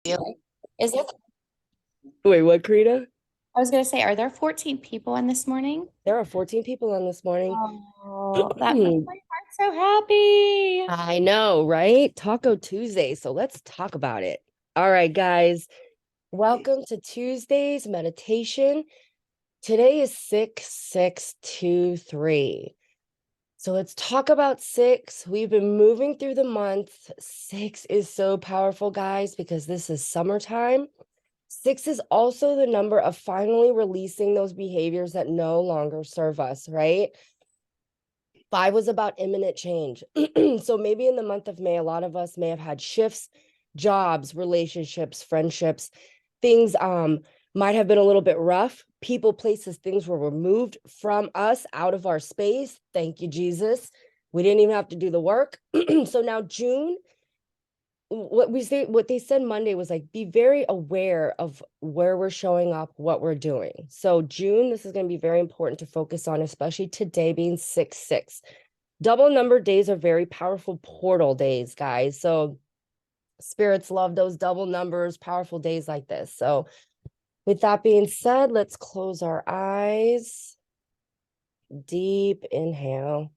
Is it? Wait, what, Karina? I was going to say, are there 14 people in this morning? There are 14 people on this morning. Oh, that makes my heart so happy. I know, right? Taco Tuesday. So let's talk about it. All right, guys. Welcome to Tuesday's meditation. Today is 6623. So let's talk about six. We've been moving through the months. Six is so powerful, guys, because this is summertime. Six is also the number of finally releasing those behaviors that no longer serve us, right? Five was about imminent change. So maybe in the month of May, a lot of us may have had shifts, jobs, relationships, friendships, things might have been a little bit rough. People, places, things were removed from us out of our space. Thank you, Jesus. We didn't even have to do the work. So now June, what they said Monday was like, be very aware of where we're showing up, what we're doing. So June, this is going to be very important to focus on, especially today being 6/6. Double number days are very powerful portal days, guys. So spirits love those double numbers, powerful days like this. So with that being said, let's close our eyes. Deep inhale.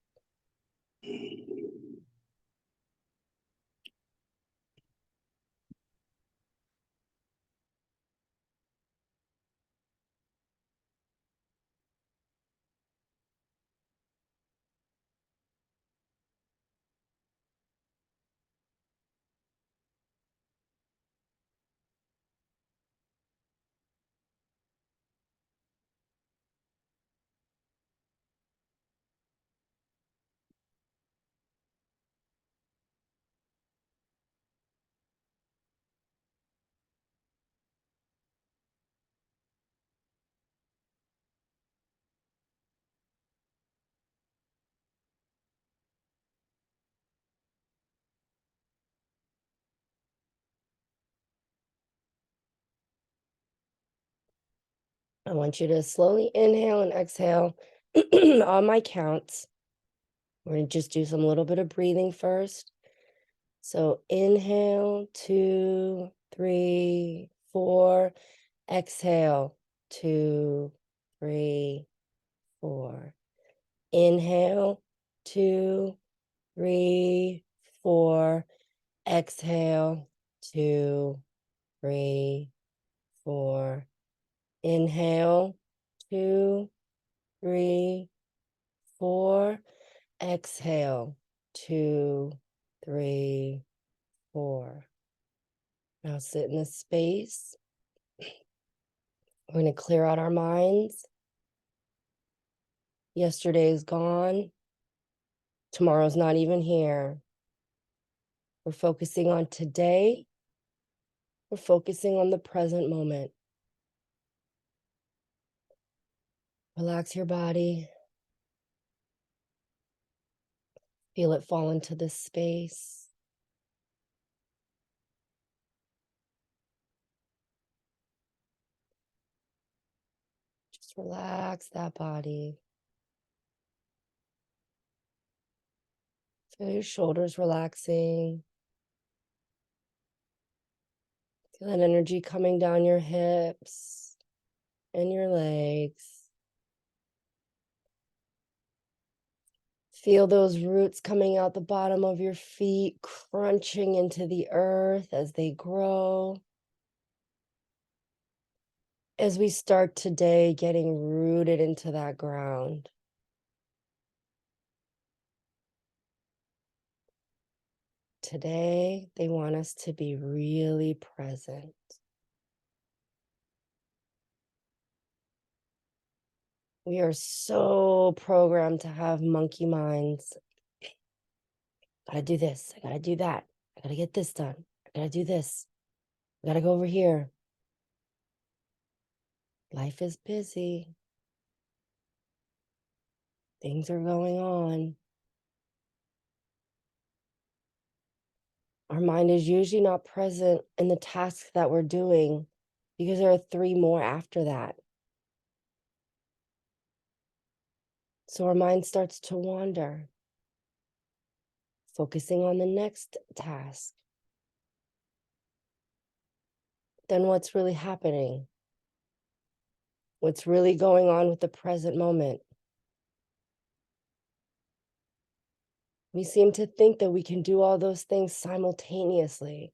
I want you to slowly inhale and exhale on my counts. We're going to just do some little bit of breathing first. So inhale, 2, 3, 4. Exhale, 2, 3, 4. Inhale, 2, 3, 4. Exhale, 2, 3, 4. Inhale, 2, 3, 4. Exhale, 2, 3, 4. Now sit in this space. We're going to clear out our minds. Yesterday is gone. Tomorrow's not even here. We're focusing on today. We're focusing on the present moment. Relax your body. Feel it fall into this space. Just relax that body. Feel your shoulders relaxing. Feel that energy coming down your hips and your legs. Feel those roots coming out the bottom of your feet, crunching into the earth as they grow. As we start today, getting rooted into that ground. Today, they want us to be really present. We are so programmed to have monkey minds. Gotta do this. I gotta do that. I gotta get this done. I gotta do this. I gotta go over here. Life is busy. Things are going on. Our mind is usually not present in the tasks that we're doing because there are 3 more after that. So our mind starts to wander, focusing on the next task. then what's really happening? What's really going on with the present moment? We seem to think that we can do all those things simultaneously,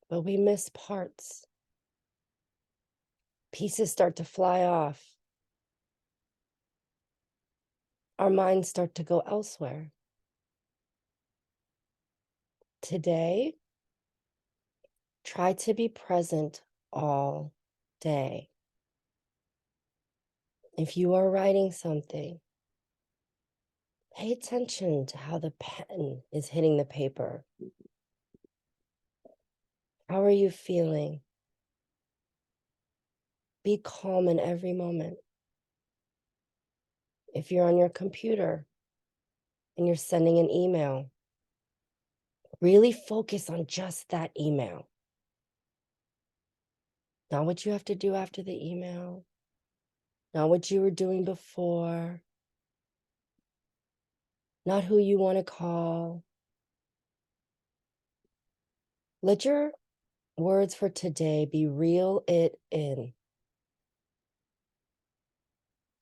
but we miss parts. Pieces start to fly off. Our minds start to go elsewhere. Today, try to be present all day. If you are writing something, pay attention to how the pen is hitting the paper. How are you feeling? Be calm in every moment. If you're on your computer and you're sending an email, really focus on just that email. Not what you have to do after the email, not what you were doing before, not who you want to call. Let your words for today be reel it in.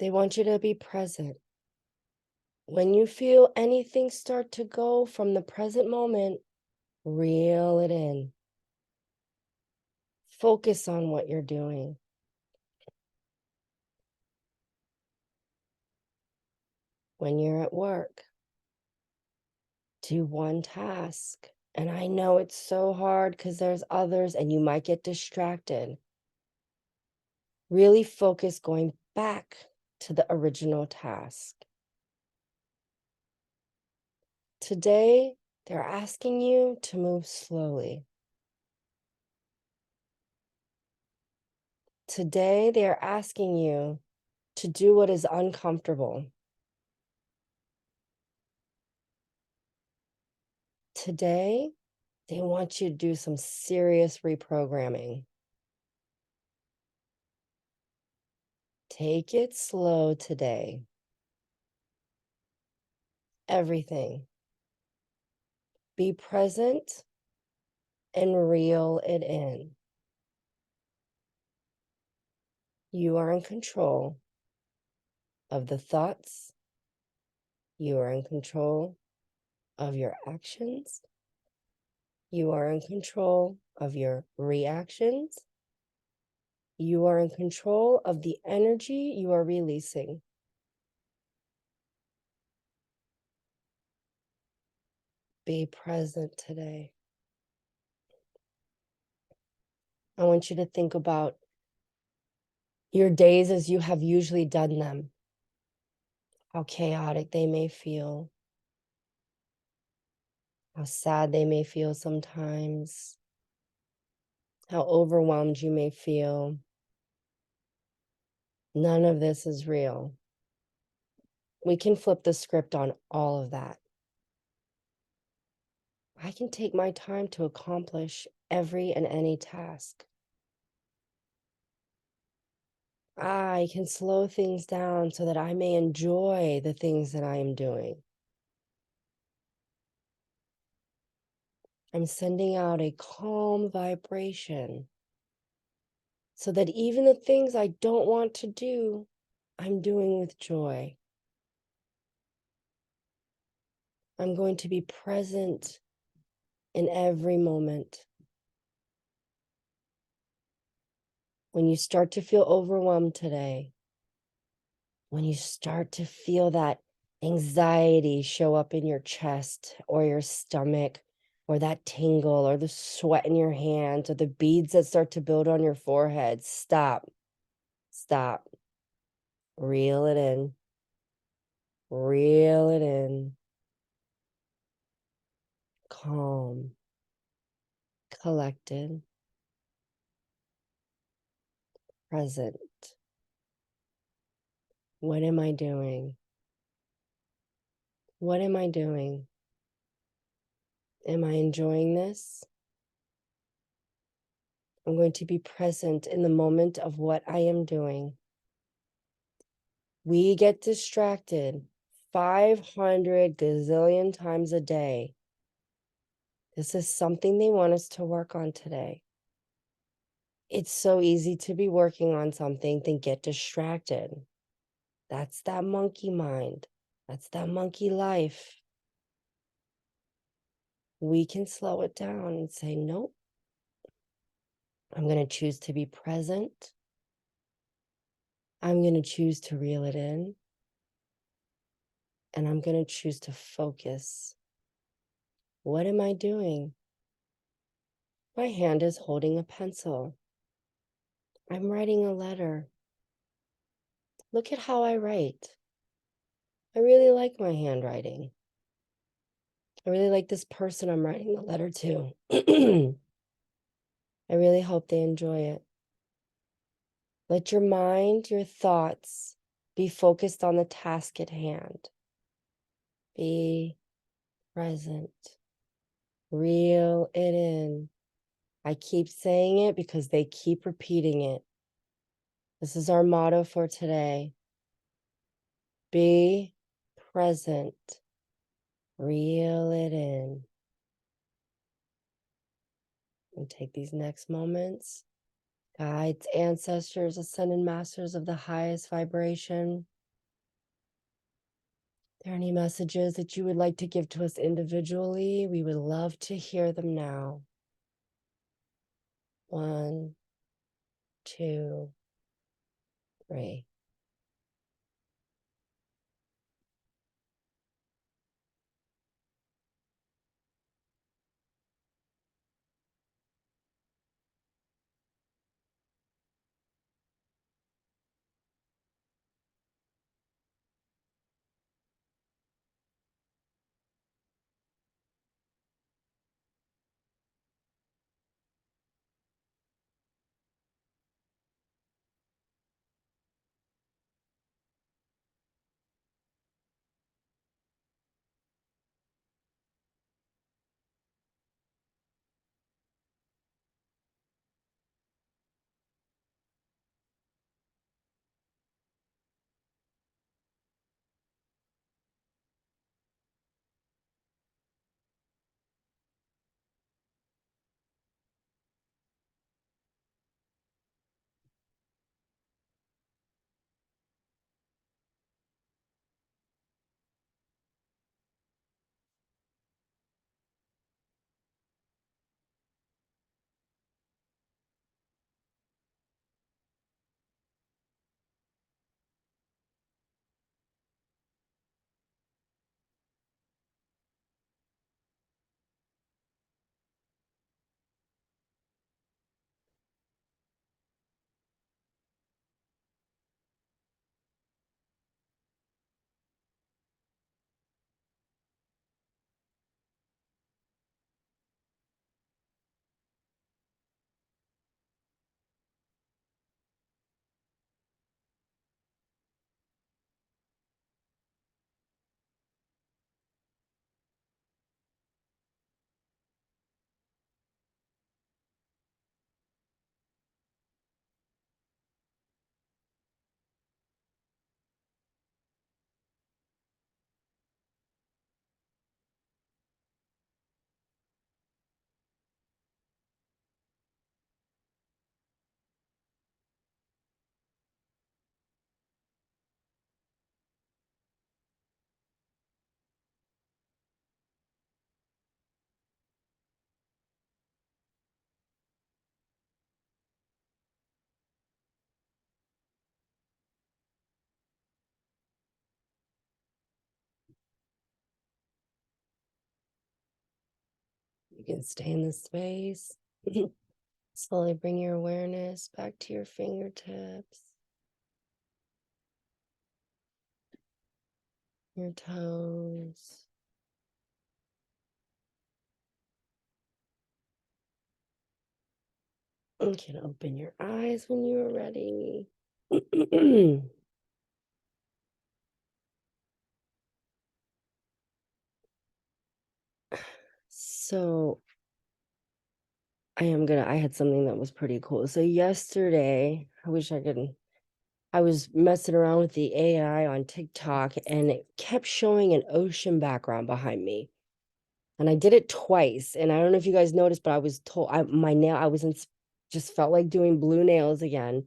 They want you to be present. When you feel anything start to go from the present moment, reel it in. Focus on what you're doing. When you're at work, do one task. And I know it's so hard because there's others and you might get distracted. Really focus going back to the original task. Today, they're asking you to move slowly. Today, they are asking you to do what is uncomfortable. Today, they want you to do some serious reprogramming. Take it slow today. Everything. Be present and reel it in. You are in control of the thoughts. You are in control of your actions. You are in control of your reactions. You are in control of the energy you are releasing. Be present today. I want you to think about your days as you have usually done them, how chaotic they may feel, how sad they may feel sometimes, how overwhelmed you may feel. None of this is real. We can flip the script on all of that. I can take my time to accomplish every and any task. I can slow things down so that I may enjoy the things that I am doing. I'm sending out a calm vibration so that even the things I don't want to do, I'm doing with joy. I'm going to be present in every moment. When you start to feel overwhelmed today, when you start to feel that anxiety show up in your chest or your stomach, or that tingle or the sweat in your hands or the beads that start to build on your forehead, stop. Reel it in. Reel it in. Calm. Collected. Present. What am I doing? What am I doing? Am I enjoying this? I'm going to be present in the moment of what I am doing. We get distracted 500 gazillion times a day. This is something they want us to work on today. it's so easy to be working on something, then get distracted. That's that monkey mind. That's that monkey life. We can slow it down and say, nope, I'm going to choose to be present. I'm going to choose to reel it in. And I'm going to choose to focus. What am I doing? My hand is holding a pencil. I'm writing a letter. Look at how I write. I really like my handwriting. I really like this person I'm writing the letter to. I really hope they enjoy it. Let your mind, your thoughts be focused on the task at hand. Be present. Reel it in. I keep saying it because they keep repeating it. This is our motto for today. Be present. Reel it in. And take these next moments. Guides, ancestors, ascended masters of the highest vibration. Are there any messages that you would like to give to us individually? We would love to hear them now. 1, 2, 3. You can stay in this space. Slowly bring your awareness back to your fingertips, your toes. You can open your eyes when you are ready. So I had something that was pretty cool. So yesterday, I was messing around with the AI on TikTok and it kept showing an ocean background behind me. And I did it twice. And I don't know if you guys noticed, but I was told I was just felt like doing blue nails again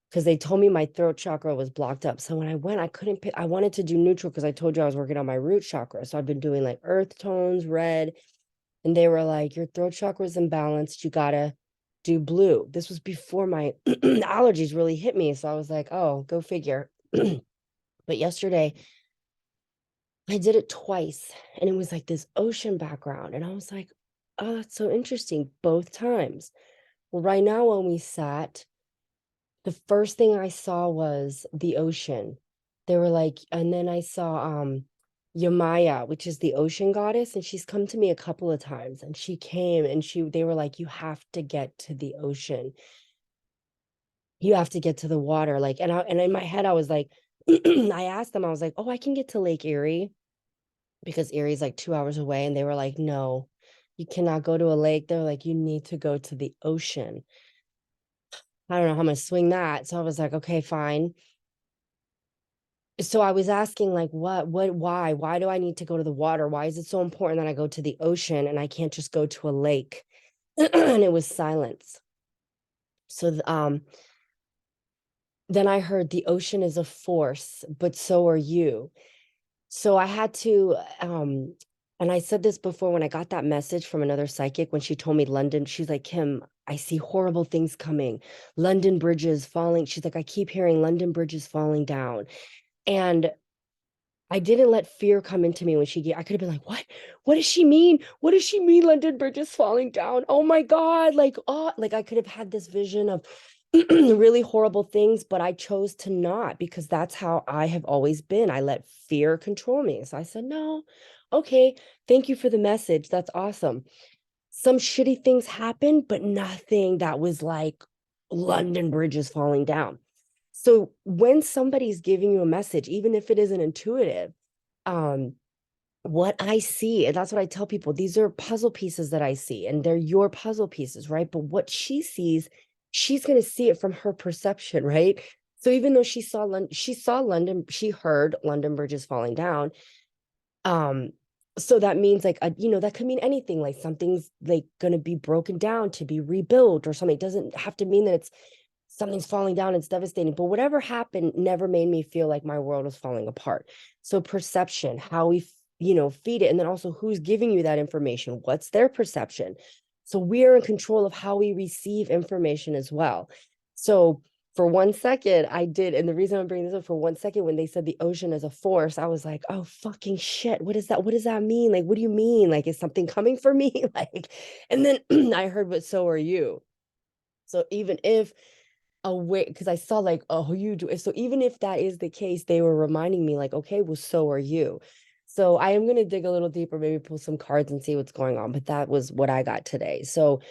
because they told me my throat chakra was blocked up. So when I went, I couldn't pick, I wanted to do neutral because I told you I was working on my root chakra. So I've been doing like earth tones, red, and they were like, your throat chakra is imbalanced. You gotta do blue. This was before my allergies really hit me. So I was like, oh, go figure. But yesterday I did it twice and it was like this ocean background. And I was like, oh, that's so interesting both times. Well, right now when we sat, the first thing I saw was the ocean. They were like, and then I saw Yamaya, which is the ocean goddess, and she's come to me a couple of times. And she came and they were like, you have to get to the ocean. You have to get to the water. Like, and in my head, I was like, I asked them, I was like, oh, I can get to Lake Erie because Erie's like 2 hours away. And they were like, no, you cannot go to a lake. They're like, you need to go to the ocean. I don't know how I'm gonna swing that. So I was like, okay, fine. So I was asking like, why do I need to go to the water? Why is it so important that I go to the ocean and I can't just go to a lake? And it was silence. So then I heard the ocean is a force, but so are you. So I had to, and I said this before when I got that message from another psychic when she told me London, she's like, Kim, I see horrible things coming. London bridges falling. She's like, I keep hearing London bridges falling down. And I didn't let fear come into me when I could have been like, what? What does she mean? What does she mean? London Bridge is falling down. Oh my God. Like, oh, like I could have had this vision of really horrible things, but I chose to not because that's how I have always been. I let fear control me. So I said, no, okay, thank you for the message. That's awesome. Some shitty things happened, but nothing that was like London Bridge is falling down. So when somebody's giving you a message, even if it isn't intuitive, um, what I see, and that's what I tell people, these are puzzle pieces that I see, and they're your puzzle pieces, right? But what she sees, she's going to see it from her perception, right? So even though she saw London, she heard London Bridge is falling down. So that means like that could mean anything, like something's like going to be broken down to be rebuilt or something. It doesn't have to mean that it's something's falling down, it's devastating, but whatever happened never made me feel like my world was falling apart. So perception, how we feed it, and then also who's giving you that information, what's their perception. So we are in control of how we receive information as well. So for 1 second I did, and the reason I'm bringing this up, for 1 second when they said the ocean is a force, I was like, oh fucking shit, what is that? What does that mean? Like, what do you mean? Like, is something coming for me? Like, and then I heard, but so are you. So even if aware, because I saw like, oh, you do it. So even if that is the case, they were reminding me like, okay, well, so are you. So I am going to dig a little deeper, maybe pull some cards and see what's going on. But that was what I got today. So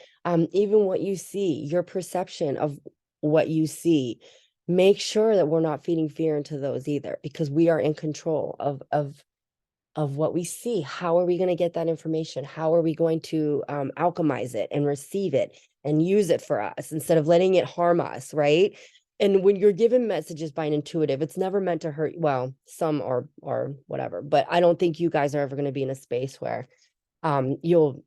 even what you see, your perception of what you see, make sure that we're not feeding fear into those either, because we are in control of what we see. How are we going to get that information? How are we going to alchemize it and receive it and use it for us instead of letting it harm us, right? And when you're given messages by an intuitive, it's never meant to hurt. Well, some are or whatever, but I don't think you guys are ever going to be in a space where you'll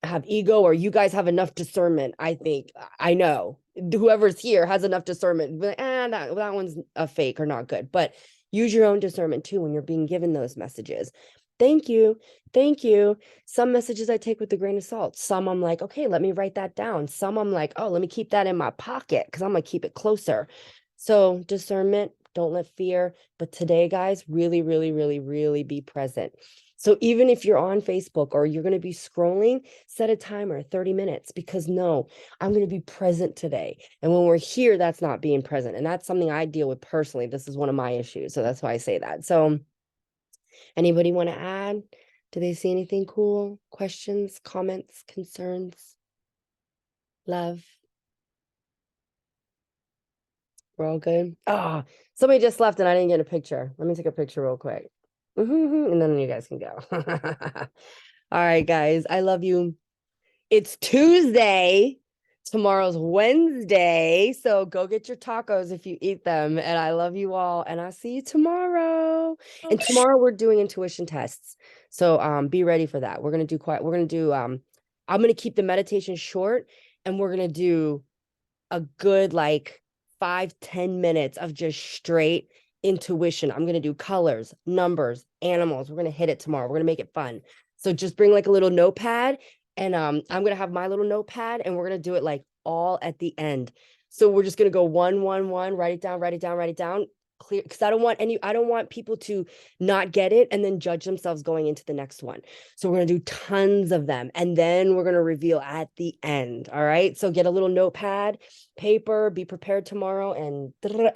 have ego, or you guys have enough discernment. I think, I know whoever's here has enough discernment, but that one's a fake or not good. But use your own discernment too when you're being given those messages. Thank you. Thank you. Some messages I take with a grain of salt. Some I'm like, okay, let me write that down. Some I'm like, oh, let me keep that in my pocket because I'm going to keep it closer. So discernment, don't let fear. But today, guys, really, really, really, really be present. So even if you're on Facebook or you're going to be scrolling, set a timer, 30 minutes, because no, I'm going to be present today. And when we're here, that's not being present. And that's something I deal with personally. This is one of my issues. So that's why I say that. So anybody want to add? Do they see anything cool? Questions, comments, concerns, love? We're all good. Oh, somebody just left and I didn't get a picture. Let me take a picture real quick. And then you guys can go. All right, guys. I love you. It's Tuesday. Tomorrow's Wednesday. So go get your tacos if you eat them. And I love you all. And I'll see you tomorrow. And tomorrow we're doing intuition tests. So be ready for that. We're gonna do I'm gonna keep the meditation short and we're going to do a good like 5-10 minutes of just straight intuition. I'm going to do colors, numbers, animals. We're going to hit it tomorrow. We're going to make it fun. So just bring like a little notepad, and I'm going to have my little notepad, and we're going to do it like all at the end. So we're just going to go 1-1-1, write it down, write it down, write it down. Clear, because I don't want people to not get it and then judge themselves going into the next one. So we're going to do tons of them, and then we're going to reveal at the end. All right. So get a little notepad, paper, be prepared tomorrow, and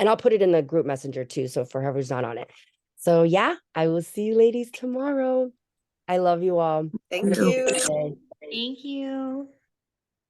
I'll put it in the group messenger too. So for whoever's not on it. So yeah, I will see you ladies tomorrow. I love you all. Thank you. Okay. Thank you.